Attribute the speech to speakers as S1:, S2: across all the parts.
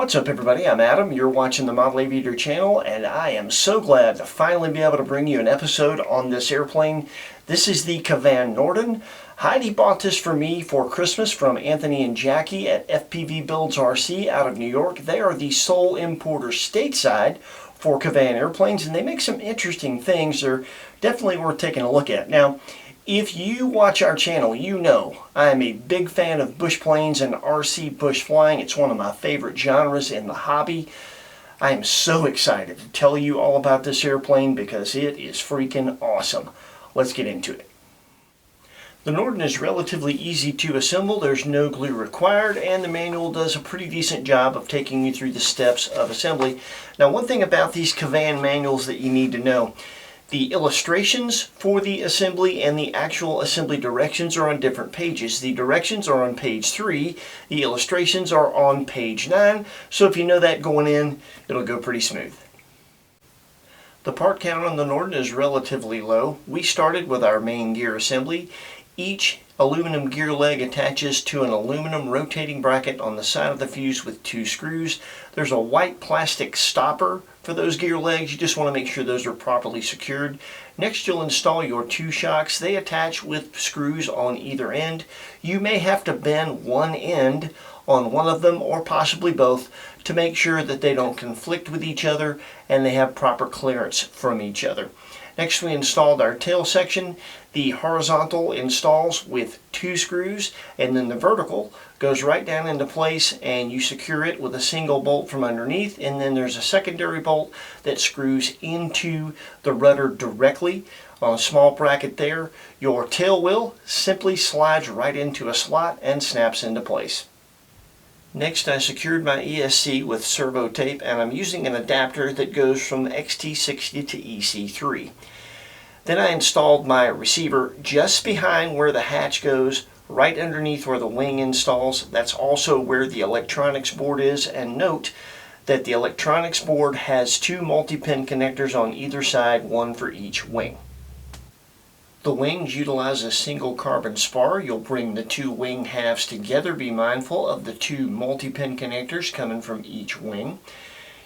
S1: What's up everybody, I'm Adam, you're watching the Model Aviator channel, and I am so glad to finally be able to bring you an episode on this airplane. This is the KAVAN Norden. Heidi bought this for me for Christmas from Anthony and Jackie at FPV Builds RC out of New York. They are the sole importer stateside for KAVAN airplanes, and they make some interesting things. They're definitely worth taking a look at. Now, if you watch our channel, you know I am a big fan of bush planes and RC bush flying. It's one of my favorite genres in the hobby. I am so excited to tell you all about this airplane because it is freaking awesome. Let's get into it. The Norden is relatively easy to assemble. There's no glue required, and the manual does a pretty decent job of taking you through the steps of assembly. Now, one thing about these KAVAN manuals that you need to know: the illustrations for the assembly and the actual assembly directions are on different pages. The directions are on page 3, the illustrations are on page 9, so if you know that going in, it'll go pretty smooth. The part count on the Norden is relatively low. We started with our main gear assembly. Each aluminum gear leg attaches to an aluminum rotating bracket on the side of the fuse with 2 screws. There's a white plastic stopper for those gear legs. You just want to make sure those are properly secured. Next, you'll install your 2 shocks. They attach with screws on either end. You may have to bend one end on one of them or possibly both to make sure that they don't conflict with each other and they have proper clearance from each other. Next, we installed our tail section. The horizontal installs with 2 screws, and then the vertical goes right down into place, and you secure it with a single bolt from underneath, and then there's a secondary bolt that screws into the rudder directly on a small bracket there. Your tail wheel simply slides right into a slot and snaps into place. Next, I secured my ESC with servo tape, and I'm using an adapter that goes from XT60 to EC3. Then I installed my receiver just behind where the hatch goes, right underneath where the wing installs. That's also where the electronics board is, and note that the electronics board has 2 multi-pin connectors on either side, one for each wing. The wings utilize a single carbon spar. You'll bring the 2 wing halves together. Be mindful of the 2 multi-pin connectors coming from each wing.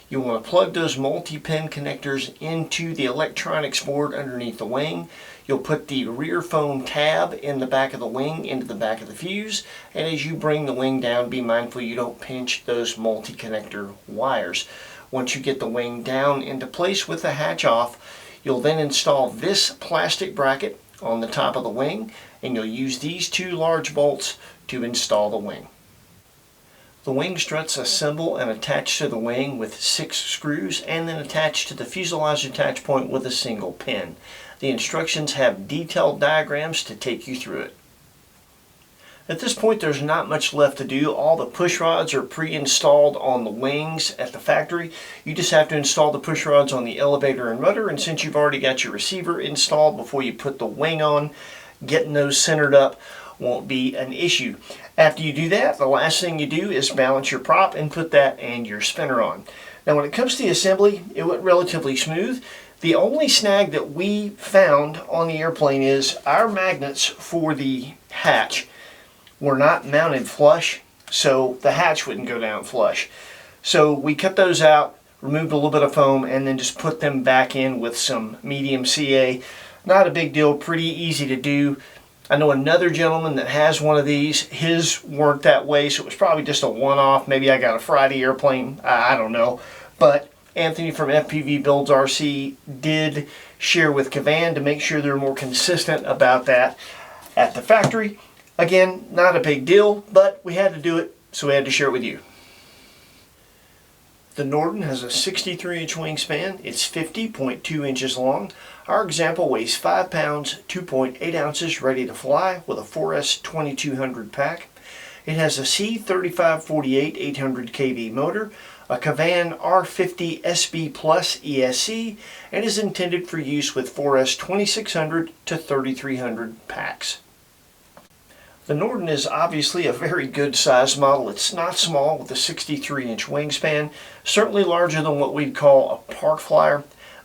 S1: You want to plug those multi-pin connectors into the electronics board underneath the wing. You'll put the rear foam tab in the back of the wing into the back of the fuse, and as you bring the wing down, be mindful you don't pinch those multi-connector wires. Once you get the wing down into place with the hatch off, you'll then install this plastic bracket on the top of the wing, and you'll use these 2 large bolts to install the wing. The wing struts assemble and attach to the wing with 6 screws, and then attach to the fuselage attach point with a single pin. The instructions have detailed diagrams to take you through it. At this point, there's not much left to do. All the push rods are pre-installed on the wings at the factory. You just have to install the push rods on the elevator and rudder, and since you've already got your receiver installed before you put the wing on, getting those centered up won't be an issue. After you do that, the last thing you do is balance your prop and put that and your spinner on. Now, when it comes to the assembly, it went relatively smooth. The only snag that we found on the airplane is our magnets for the hatch were not mounted flush, so the hatch wouldn't go down flush. So we cut those out, removed a little bit of foam, and then just put them back in with some medium CA. Not a big deal, pretty easy to do. I know another gentleman that has one of these. His weren't that way, so it was probably just a one-off. Maybe I got a Friday airplane, I don't know. But Anthony from FPV Builds RC did share with KAVAN to make sure they're more consistent about that at the factory. Again, not a big deal, but we had to do it, so we had to share it with you. The Norden has a 63-inch wingspan. It's 50.2 inches long. Our example weighs 5 pounds, 2.8 ounces, ready to fly with a 4S 2200 pack. It has a C3548 800 kV motor, a KAVAN R50 SB Plus ESC, and is intended for use with 4S 2600 to 3300 packs. The Norden is obviously a very good size model. It's not small with a 63-inch wingspan, certainly larger than what we'd call a park flyer,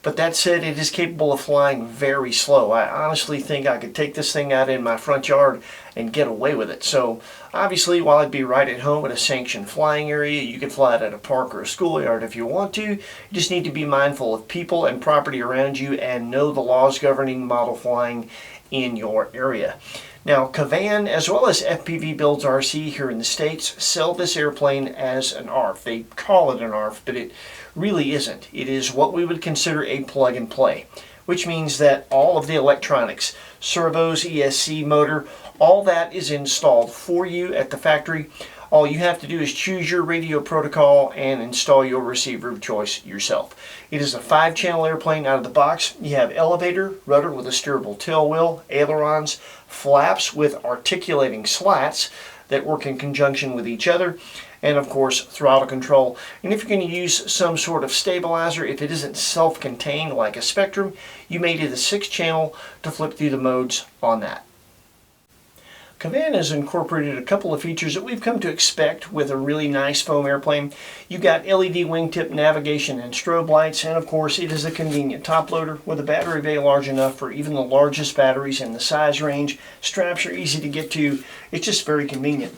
S1: But that said, it is capable of flying very slow. I honestly think I could take this thing out in my front yard and get away with it. So obviously, while it'd be right at home in a sanctioned flying area, you could fly it at a park or a schoolyard if you want to. You just need to be mindful of people and property around you and know the laws governing model flying in your area. Now, KAVAN, as well as FPV Builds RC here in the States, sell this airplane as an ARF. They call it an ARF, but it really isn't. It is what we would consider a plug and play, which means that all of the electronics, servos, ESC motor, all that is installed for you at the factory. All you have to do is choose your radio protocol and install your receiver of choice yourself. It is a 5-channel airplane out of the box. You have elevator, rudder with a steerable tail wheel, ailerons, flaps with articulating slats that work in conjunction with each other, and of course throttle control. And if you're going to use some sort of stabilizer, if it isn't self-contained like a Spectrum, you may do the 6-channel to flip through the modes on that. KAVAN has incorporated a couple of features that we've come to expect with a really nice foam airplane. You've got LED wingtip navigation and strobe lights, and of course it is a convenient top loader with a battery bay large enough for even the largest batteries in the size range. Straps are easy to get to. It's just very convenient.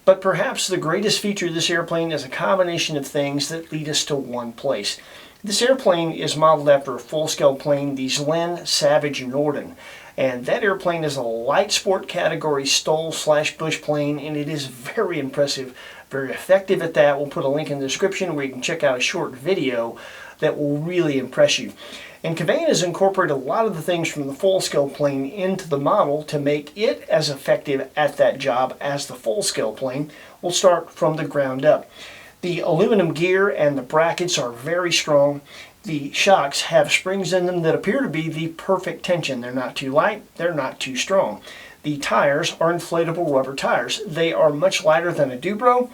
S1: But perhaps the greatest feature of this airplane is a combination of things that lead us to one place. This airplane is modeled after a full-scale plane, the Zlin Savage Norden. And that airplane is a light sport category STOL/bush plane, and it is very impressive, very effective at that. We'll put a link in the description where you can check out a short video that will really impress you. And KAVAN has incorporated a lot of the things from the full-scale plane into the model to make it as effective at that job as the full-scale plane. We'll start from the ground up. The aluminum gear and the brackets are very strong. The shocks have springs in them that appear to be the perfect tension. They're not too light, they're not too strong. The tires are inflatable rubber tires. They are much lighter than a Dubro,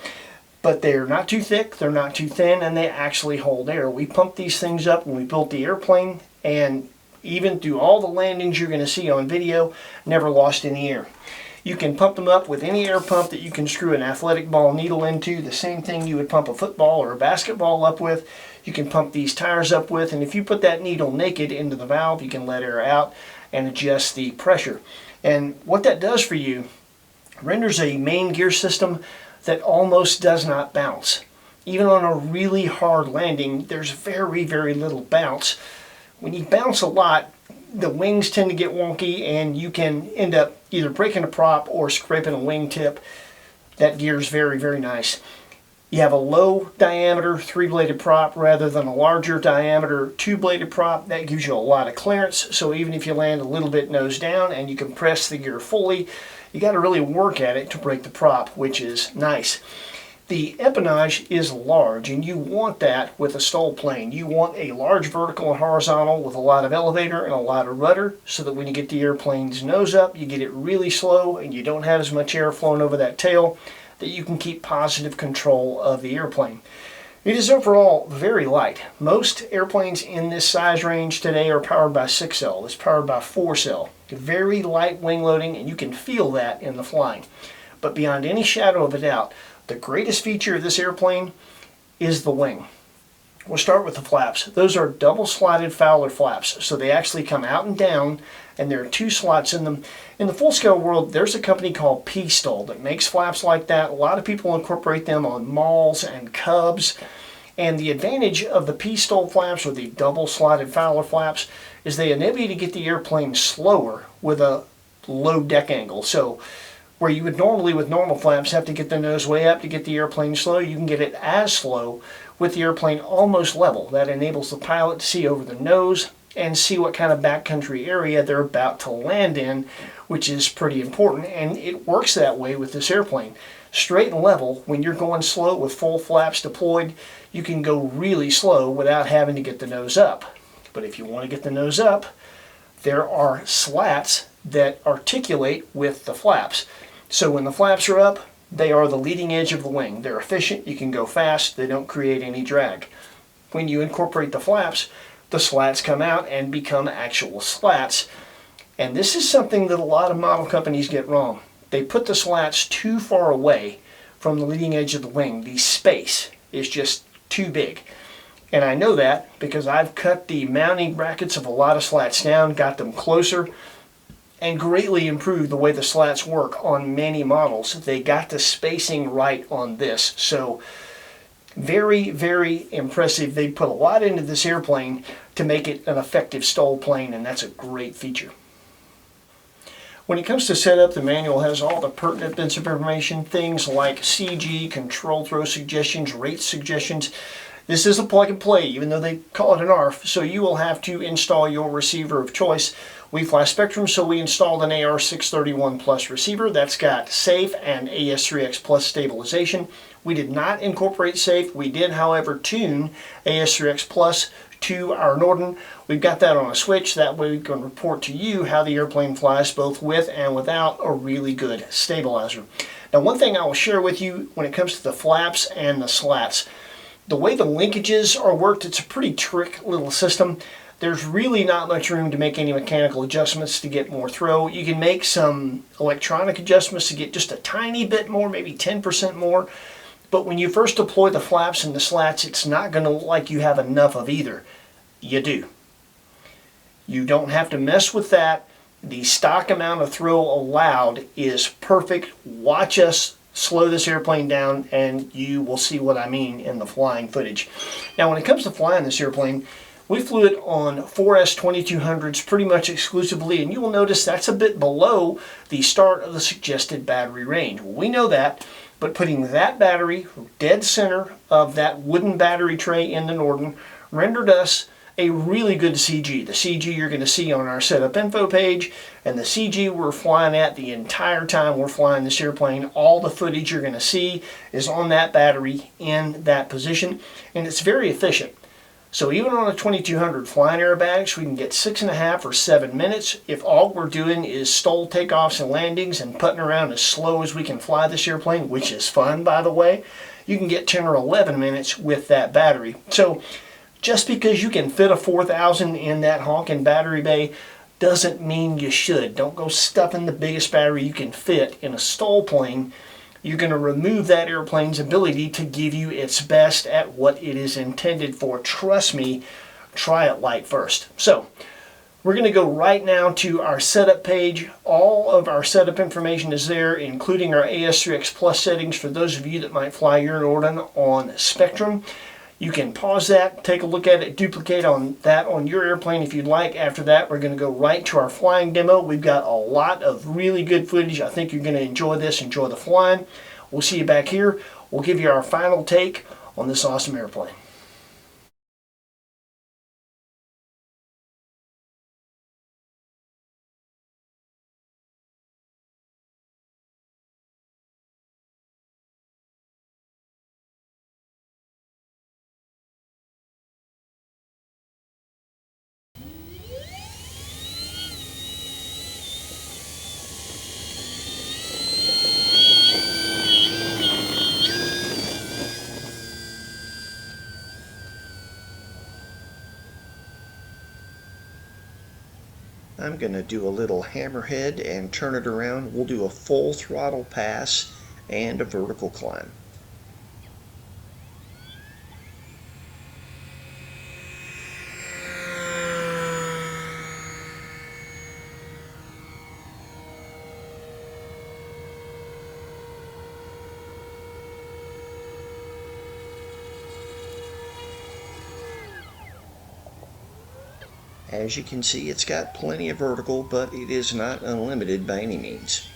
S1: but they're not too thick, they're not too thin, and they actually hold air. We pumped these things up when we built the airplane, and even through all the landings you're going to see on video, never lost any air. You can pump them up with any air pump that you can screw an athletic ball needle into, the same thing you would pump a football or a basketball up with. You can pump these tires up with, and if you put that needle naked into the valve, you can let air out and adjust the pressure. And what that does for you renders a main gear system that almost does not bounce. Even on a really hard landing, there's very, very little bounce. When you bounce a lot, the wings tend to get wonky and you can end up either breaking a prop or scraping a wingtip. That gear is very, very nice. You have a low diameter 3-bladed prop rather than a larger diameter 2-bladed prop. That gives you a lot of clearance, so even if you land a little bit nose down and you compress the gear fully, you got to really work at it to break the prop, which is nice. The empennage is large, and you want that with a STOL plane. You want a large vertical and horizontal with a lot of elevator and a lot of rudder, so that when you get the airplane's nose up, you get it really slow and you don't have as much air flowing over that tail, that you can keep positive control of the airplane. It is overall very light. Most airplanes in this size range today are powered by 6L. It's powered by 4L. Very light wing loading, and you can feel that in the flying. But beyond any shadow of a doubt, the greatest feature of this airplane is the wing. We'll start with the flaps. Those are double slotted Fowler flaps, so they actually come out and down, and there are 2 slots in them. In the full-scale world, there's a company called P-Stol that makes flaps like that. A lot of people incorporate them on Mauls and Cubs, and the advantage of the P-Stol flaps, or the double slotted Fowler flaps, is they enable you to get the airplane slower with a low deck angle. So where you would normally with normal flaps have to get the nose way up to get the airplane slow, you can get it as slow with the airplane almost level. That enables the pilot to see over the nose and see what kind of backcountry area they're about to land in, which is pretty important, and it works that way with this airplane. Straight and level, when you're going slow with full flaps deployed, you can go really slow without having to get the nose up. But if you want to get the nose up, there are slats that articulate with the flaps. So when the flaps are up, they are the leading edge of the wing. They're efficient, you can go fast, they don't create any drag. When you incorporate the flaps, the slats come out and become actual slats. And this is something that a lot of model companies get wrong. They put the slats too far away from the leading edge of the wing. The space is just too big. And I know that because I've cut the mounting brackets of a lot of slats down, got them closer, and greatly improved the way the slats work on many models. They got the spacing right on this. So very, very impressive. They put a lot into this airplane to make it an effective STOL plane, and that's a great feature. When it comes to setup, the manual has all the pertinent bits of information, things like CG, control throw suggestions, rate suggestions. This is a plug and play, even though they call it an ARF, so you will have to install your receiver of choice. We fly Spectrum, so we installed an AR631 Plus receiver that's got SAFE and AS3X Plus stabilization. We did not incorporate SAFE. We did, however, tune AS3X Plus to our Norden. We've got that on a switch. That way we can report to you how the airplane flies both with and without a really good stabilizer. Now, one thing I will share with you when it comes to the flaps and the slats, the way the linkages are worked, it's a pretty trick little system. There's really not much room to make any mechanical adjustments to get more throw. You can make some electronic adjustments to get just a tiny bit more, maybe 10% more. But when you first deploy the flaps and the slats, it's not going to look like you have enough of either. You do. You don't have to mess with that. The stock amount of throw allowed is perfect. Watch us slow this airplane down and you will see what I mean in the flying footage. Now, when it comes to flying this airplane, we flew it on 4S 2200s pretty much exclusively, and you will notice that's a bit below the start of the suggested battery range. We know that, but putting that battery dead center of that wooden battery tray in the Norden rendered us a really good CG. The CG you're going to see on our setup info page, and the CG we're flying at the entire time we're flying this airplane. All the footage you're going to see is on that battery in that position, and it's very efficient. So even on a 2200 flying aerobatics, we can get 6.5 or 7 minutes. If all we're doing is STOL takeoffs and landings and putting around as slow as we can fly this airplane, which is fun, by the way, you can get 10 or 11 minutes with that battery. So just because you can fit a 4000 in that honking battery bay doesn't mean you should. Don't go stuffing the biggest battery you can fit in a STOL plane. You're going to remove that airplane's ability to give you its best at what it is intended for. Trust me, try it light first. So we're going to go right now to our setup page. All of our setup information is there, including our AS3X Plus settings for those of you that might fly your Norden on Spectrum. You can pause that, take a look at it, duplicate on that on your airplane if you'd like. After that, we're going to go right to our flying demo. We've got a lot of really good footage. I think you're going to enjoy this, enjoy the flying. We'll see you back here. We'll give you our final take on this awesome airplane. I'm going to do a little hammerhead and turn it around. We'll do a full throttle pass and a vertical climb. As you can see, it's got plenty of vertical, but it is not unlimited by any means.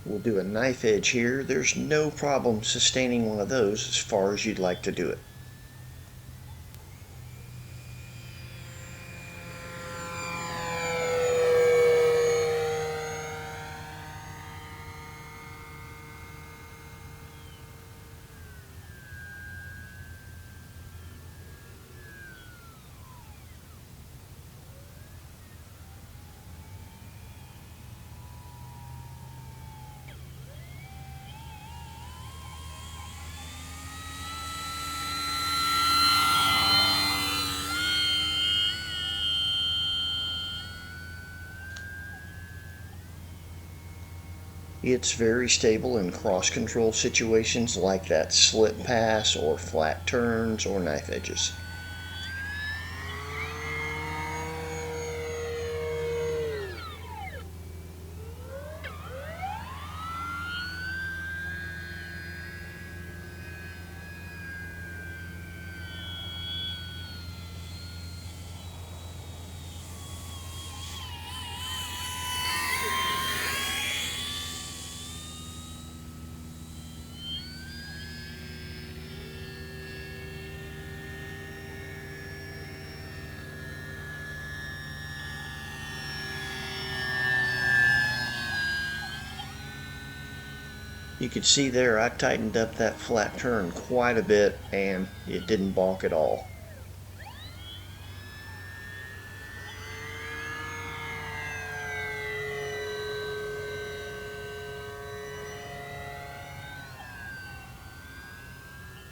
S1: We'll do a knife edge here. There's no problem sustaining one of those as far as you'd like to do it. It's very stable in cross-control situations like that slip pass or flat turns or knife edges. You can see there I tightened up that flat turn quite a bit and it didn't balk at all.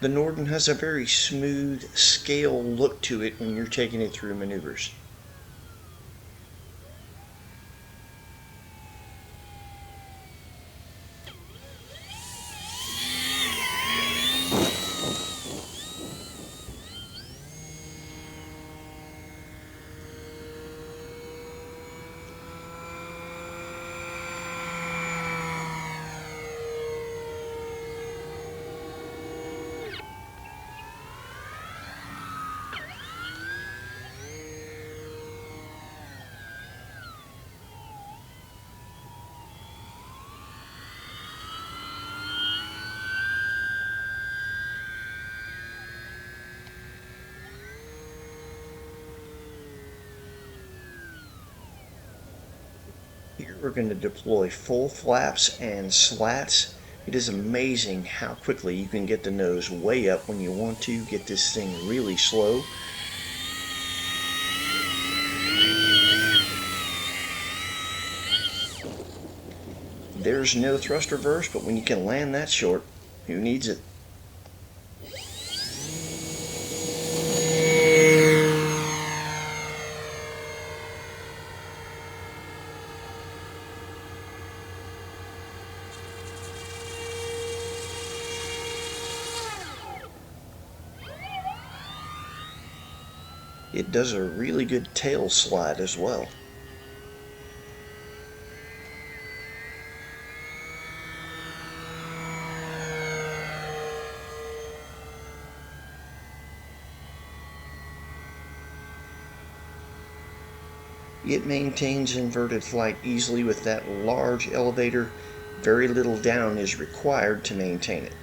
S1: The Norden has a very smooth scale look to it when you're taking it through maneuvers. Here we're going to deploy full flaps and slats. It is amazing how quickly you can get the nose way up when you want to get this thing really slow. There's no thrust reverse, but when you can land that short, who needs it? It does a really good tail slide as well. It maintains inverted flight easily with that large elevator. Very little down is required to maintain it.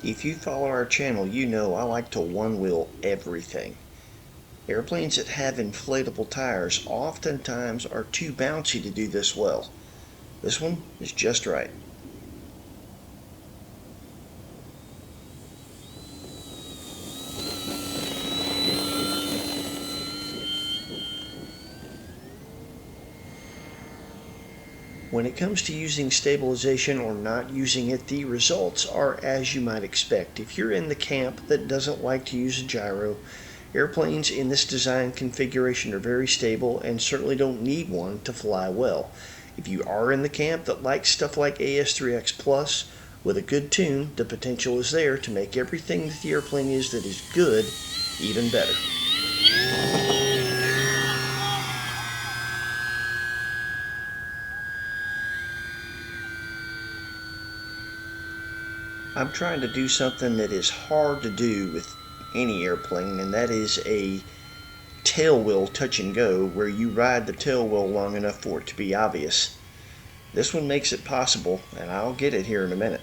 S1: If you follow our channel, you know I like to one-wheel everything. Airplanes that have inflatable tires oftentimes are too bouncy to do this well. This one is just right. When it comes to using stabilization or not using it, the results are as you might expect. If you're in the camp that doesn't like to use a gyro, airplanes in this design configuration are very stable and certainly don't need one to fly well. If you are in the camp that likes stuff like AS3X Plus With a good tune, the potential is there to make everything that the airplane is that is good even better. I'm trying to do something that is hard to do with any airplane, and that is a tail wheel touch and go where you ride the tail wheel long enough for it to be obvious. This one makes it possible, and I'll get it here in a minute.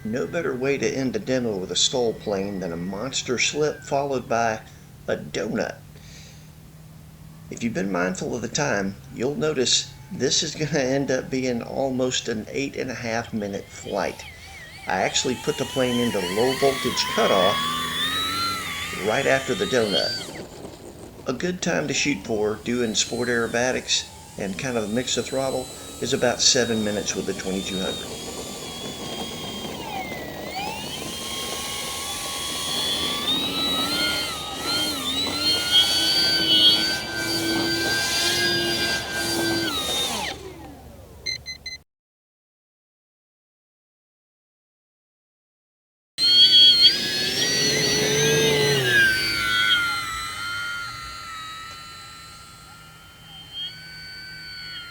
S1: No better way to end a demo with a stall plane than a monster slip followed by a donut. If you've been mindful of the time, you'll notice this is going to end up being almost an 8.5 minute flight. I actually put the plane into low voltage cutoff right after the donut. A good time to shoot for doing sport aerobatics and kind of a mix of throttle is about 7 minutes with the 2200.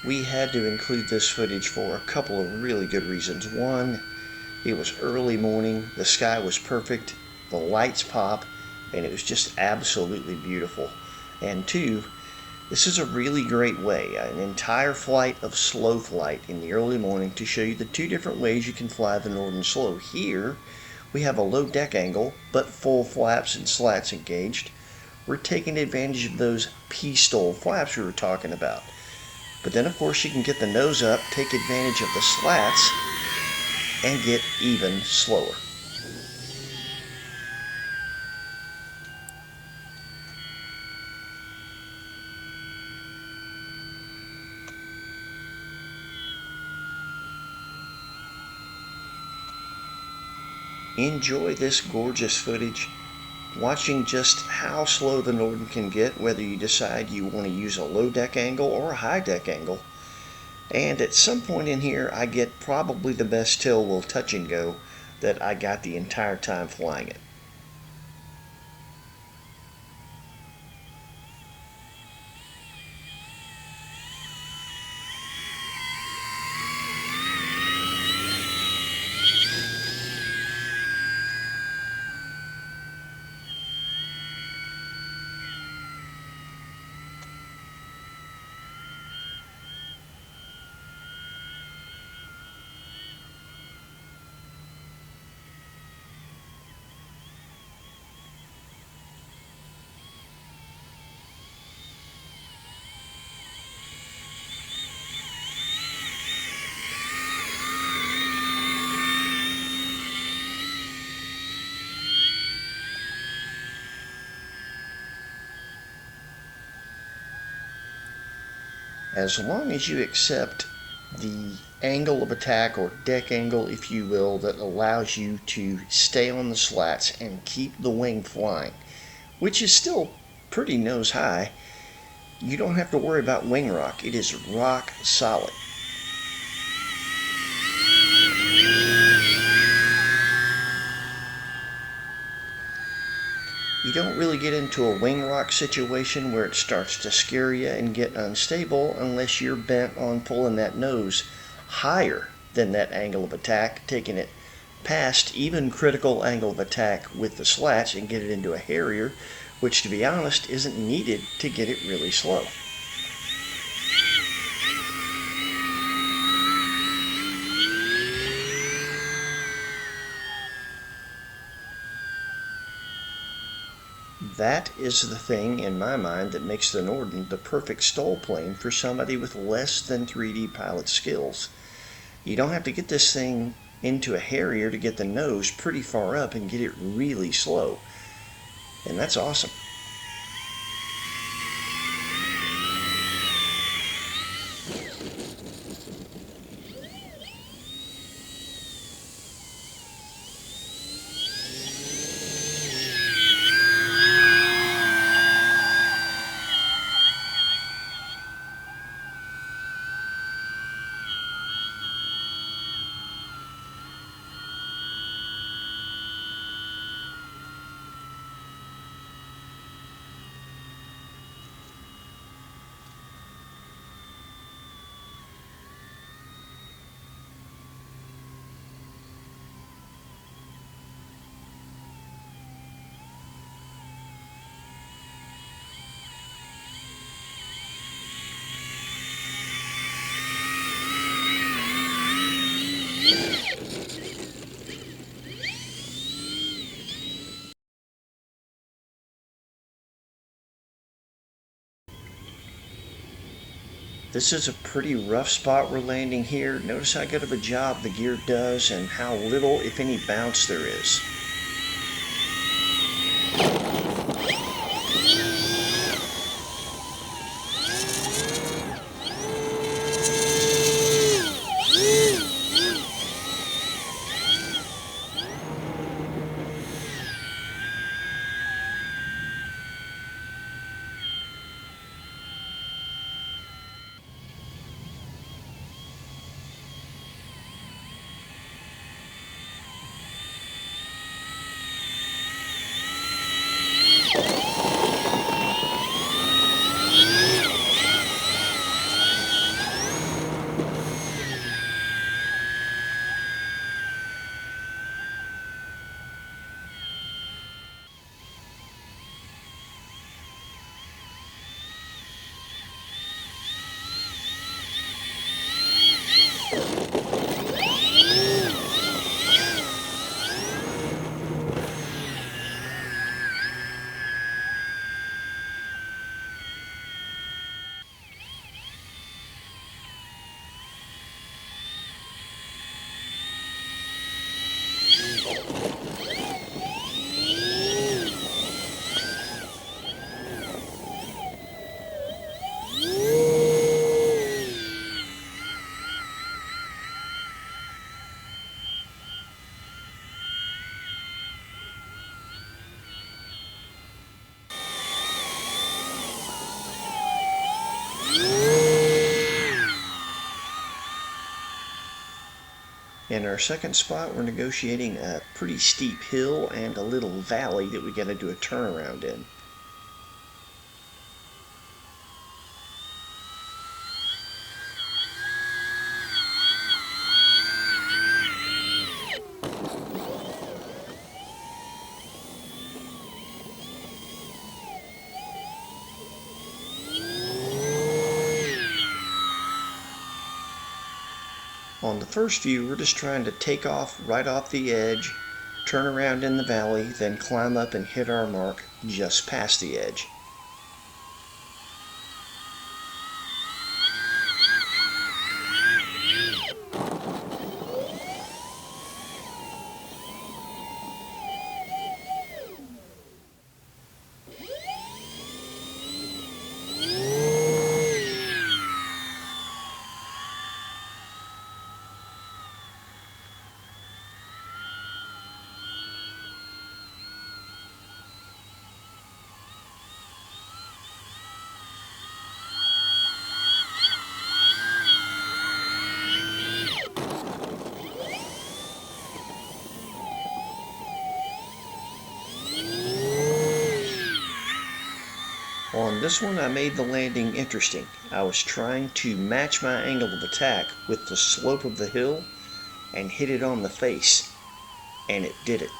S1: We had to include this footage for a couple of really good reasons. One, it was early morning, the sky was perfect, the lights pop, and it was just absolutely beautiful. And two, this is a really great way, an entire flight of slow flight in the early morning to show you the two different ways you can fly the Norden slow. Here, we have a low deck angle, but full flaps and slats engaged. We're taking advantage of those P-stole flaps we were talking about. But then, of course, you can get the nose up, take advantage of the slats, and get even slower. Enjoy this gorgeous footage, watching just how slow the Norden can get, whether you decide you want to use a low deck angle or a high deck angle. And at some point in here, I get probably the best tail wheel touch and go that I got the entire time flying it. As long as you accept the angle of attack, or deck angle if you will, that allows you to stay on the slats and keep the wing flying, which is still pretty nose high, you don't have to worry about wing rock. It is rock solid. You don't really get into a wing rock situation where it starts to scare you and get unstable unless you're bent on pulling that nose higher than that angle of attack, taking it past even critical angle of attack with the slats and get it into a Harrier, which to be honest isn't needed to get it really slow. That is the thing in my mind that makes the Norden the perfect stall plane for somebody with less than 3D pilot skills. You don't have to get this thing into a Harrier to get the nose pretty far up and get it really slow. and that's awesome. This is a pretty rough spot we're landing here. Notice how good of a job the gear does and how little, if any, bounce there is. In our second spot, we're negotiating a pretty steep hill and a little valley that we got to do a turnaround in. On the first view, we're just trying to take off right off the edge, turn around in the valley, then climb up and hit our mark just past the edge. On this one, I made the landing interesting. I was trying to match my angle of attack with the slope of the hill and hit it on the face, and it did it.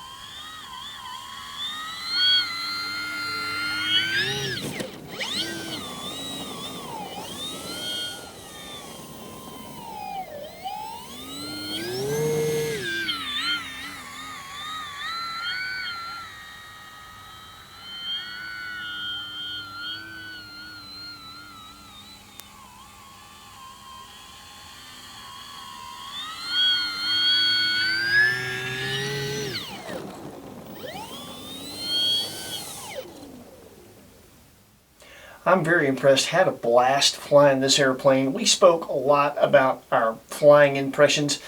S1: I'm very impressed. Had a blast flying this airplane. We spoke a lot about our flying impressions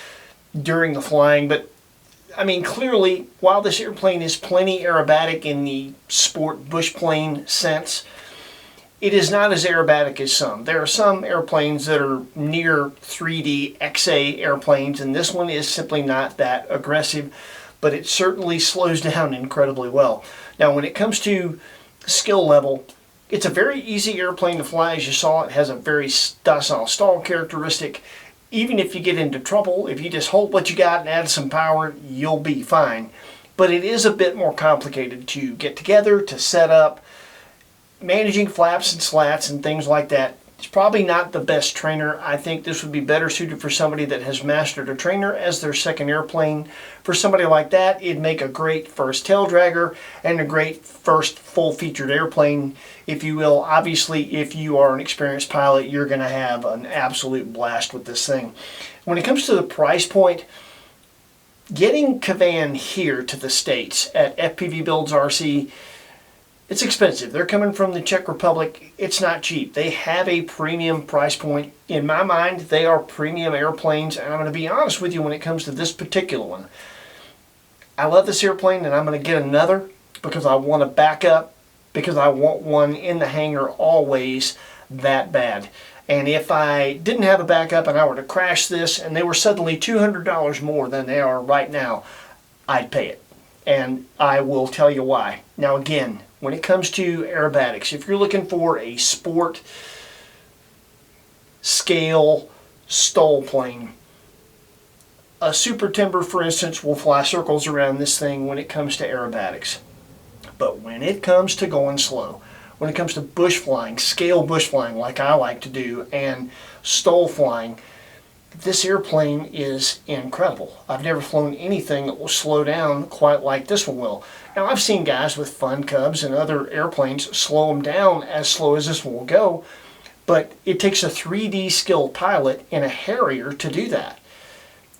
S1: during the flying, but I mean, clearly, while this airplane is plenty aerobatic in the sport bush plane sense, it is not as aerobatic as some. There are some airplanes that are near 3D XA airplanes, and this one is simply not that aggressive, but it certainly slows down incredibly well. Now, when it comes to skill level, it's a very easy airplane to fly. As you saw, it has a very docile stall characteristic. Even if you get into trouble, if you just hold what you got and add some power, you'll be fine. But it is a bit more complicated to get together, to set up. Managing flaps and slats and things like that, it's probably not the best trainer. I think this would be better suited for somebody that has mastered a trainer as their second airplane. For somebody like that, it'd make a great first tail dragger and a great first full-featured airplane, if you will. Obviously, if you are an experienced pilot, you're going to have an absolute blast with this thing. When it comes to the price point, getting KAVAN here to the States at FPV Builds RC, it's expensive. They're coming from the Czech Republic. It's not cheap. They have a premium price point. In my mind, they are premium airplanes, and I'm going to be honest with you when it comes to this particular one. I love this airplane, and I'm going to get another because I want a backup, because I want one in the hangar always that bad. And if I didn't have a backup and I were to crash this and they were suddenly $200 more than they are right now, I'd pay it. And I will tell you why. Now again, when it comes to aerobatics, if you're looking for a sport scale STOL plane, a Super Timber, for instance, will fly circles around this thing when it comes to aerobatics. But when it comes to going slow, when it comes to bush flying, scale bush flying like I like to do, and STOL flying, this airplane is incredible. I've never flown anything that will slow down quite like this one will. Now, I've seen guys with Fun Cubs and other airplanes slow them down as slow as this one will go, but it takes a 3D skilled pilot in a Harrier to do that.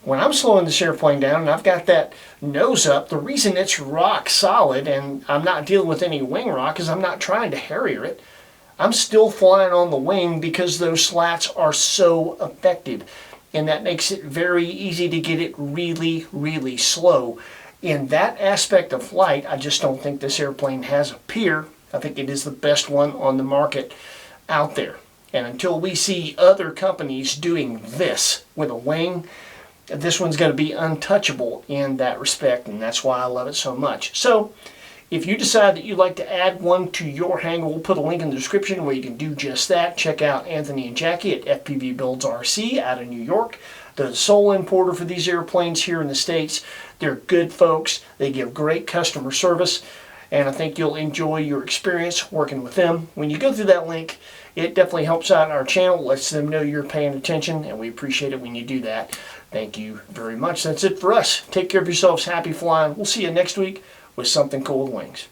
S1: When I'm slowing this airplane down and I've got that nose up, the reason it's rock solid and I'm not dealing with any wing rock is I'm not trying to Harrier it. I'm still flying on the wing because those slats are so effective. And that makes it very easy to get it really, really slow. In that aspect of flight, I just don't think this airplane has a peer. I think it is the best one on the market out there. And until we see other companies doing this with a wing, this one's going to be untouchable in that respect, and that's why I love it so much. So, if you decide that you'd like to add one to your hangar, we'll put a link in the description where you can do just that. Check out Anthony and Jackie at FPV Builds RC out of New York. They're the sole importer for these airplanes here in the States. They're good folks. They give great customer service, and I think you'll enjoy your experience working with them. When you go through that link, it definitely helps out our channel, lets them know you're paying attention, and we appreciate it when you do that. Thank you very much. That's it for us. Take care of yourselves. Happy flying. We'll see you next week with something cool with wings.